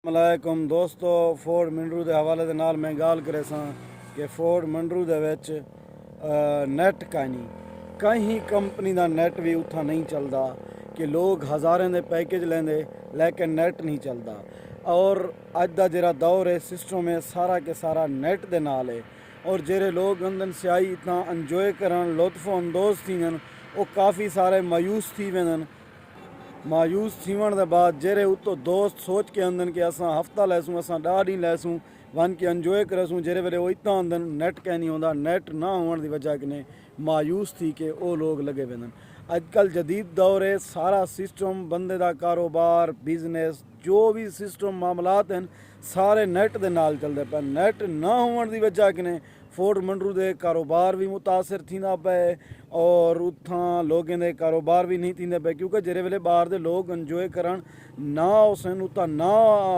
मलाइकुम दोस्तों, फोर्ड मंडरू के हवाले के नाल मैं गाल करे सा कि फोर्ड मंडरू दे विच नैट कहीं कंपनी का नैट भी उत्था नहीं चलता कि लोग हज़ारें के पैकेज लेंदे लेकिन नैट नहीं चलता। और अज का जरा दौर है, सिस्टम है सारा के सारा नैट के नाल है। और जेरे लोग अंदर स्याही इतना इंजॉय करन लुत्फ अंदोज़ थींदन वो काफ़ी सारे मायूस थी वेंदन। मायूस थीवण के बाद जेरे उतो दोस्त सोच के आंदन कि असां हफ्ता लैसूं, असां 10 ॾींहं लैसूं, वन के इंजॉय करसूं, जेरे वेले वो इतना आंदन नैट कहीं नहीं होंदा। नैट ना होने की वजह कने मायूस थी के वो लोग लगे वेंदन। अजकल जदीद दौर है, सारा सिस्टम बंदे का कारोबार बिजनेस जो भी सिस्टम मामलात हैं सारे नैट के नाल चलते पे। नैट ना होने की वजह कने फोर्ड मंडरू के कारोबार भी मुतासर थींदा पे और उतां लोगों के कारोबार भी नहीं थींदे पे, क्योंकि जेरे वेले बाहर दे लोग इंजॉय करन ना होसन उतां ना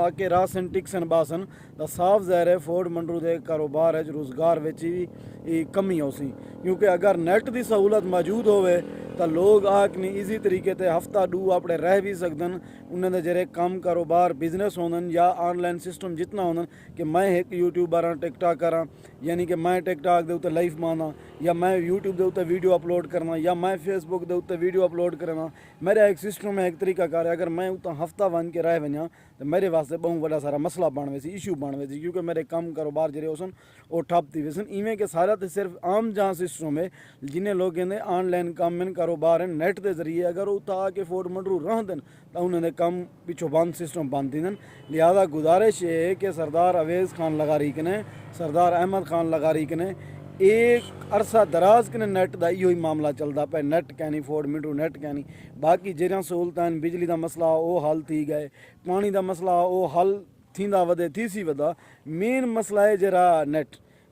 आके रासन टिकसन बासन तो साफ ज़ाहिर है फोर्ड मंडरू के कारोबार है रोज़गार विच भी कमी होसी। क्योंकि अगर नैट की सहूलत मौजूद होवे तो लोग आके ईजी तरीके से हफ्ता दू अपने रह भी सकदन। उन्होंने जेरे कम कारोबार बिजनेस होंदन या ऑनलाइन सिस्टम जितना होंदन कि मैं एक यूट्यूबर हाँ, टिकटॉकर हाँ, यानी कि मैं टिकटॉक के उत्ते लाइव माना, या मैं यूट्यूब के उत्ते वीडियो अपलोड करना, या मैं फेसबुक के उत्ते वीडियो अपलोड करना। मेरा एक सिस्टम है, एक तरीका कार है। अगर मैं उत्ता हफ्ता वन के रह वञा तो मेरे वास्ते बहुत बड़ा सारा मसला बन वैसी, इशू बन वैसी, क्योंकि मेरे कम कारोबार जेरे होसन वो ठप थी वैसन। इवें के सारा तो सिर्फ आम जहाँ सिस्टम है जिन्हें लोगों ने ऑनलाइन कम इन कारोबार हैं नैट के जरिए अगर उता आके फोर्ड मंडरू रहंदन तो उन्होंने कम पिछो बंद सिस्टम बंद थींदन। लिहाजा गुजारिश ये है कि सरदार अवेज़ खान लगारी कने, सरदार अहमद खान लगारी कने एक अरसा दराज कने नैट का इो ही मामला चलता पे। नैट कैनी फोर्ड मंडरू नैट कैनी, बाकी जहिड़ियां सहूलतां बिजली का मसला वो हल थी गए, पानी का मसला वो हल थींदा वधे थी वधा। मेन मसला है जरा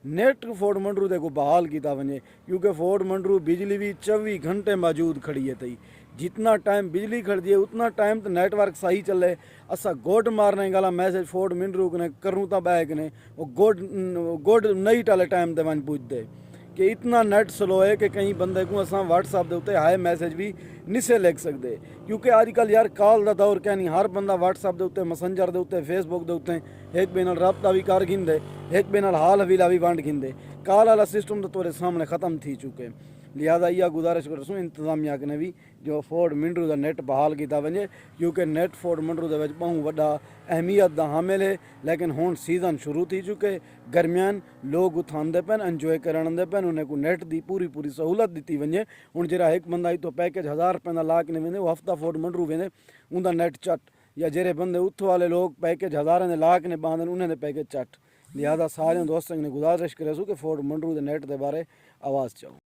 नैट फोर्ड मंडरू को बहाल किया वञे, क्योंकि फोर्ड मंडरू बिजली भी 24 घंटे मौजूद खड़ी है तई। जितना टाइम बिजली खड़ती है उतना टाइम तो नेटवर्क सही चले। असा गोड मारने गला मैसेज फोर्ड मंडरू कने करूँ तो बैग ने वो गोड नहीं टाले टाइम ते वन पूछते कि इतना नेट स्लो है कि कहीं बंदे को असा व्हाट्सएप के उत्ते हाई मैसेज भी निसे लिख सकते। क्योंकि अजकल यार कॉल का दौर क्या नहीं, हर बंदा व्हाट्सएप के उत्ते, मैसेंजर के उत्ते, फेसबुक के उत्ते एक बे नाल रबता भी कर गिंदे, एक बे नाल हाल हवीला भी वंड गिंदे। कॉल वाला सिस्टम तो तेरे सामने ख़त्म थी चुके। लिहाजा यह गुजारिश करसूँ इंतजामिया ने भी जो फोर्ड मंडरू का नैट बहाल किया वञे, क्योंकि नैट फोर्ड मंडरू के बहुत वड्डा अहमियत का हामिल है। लेकिन हुण सीज़न शुरू थी चुके, गर्मियान लोग उतां आंदे पैन इंजॉय करन आंदे पैन, उन्हें को नैट की पूरी सहूलत दी वञे। हुण जरा एक बंदा इतो पैकेज 1000 रुपये का ला के वेंदे वो हफ्ता फोर्ड मंडरू वेंदे उनका नैट चट, या जेरे बंदे उत वाले लोग पैकेज 1000 के ला के बांधन उन्हें पैकेज चट। लिहाजा सारे दोस्तों ने गुजारिश करें कि फोर्ड मंडरू के नैट के बारे आवाज़ चाहूँ।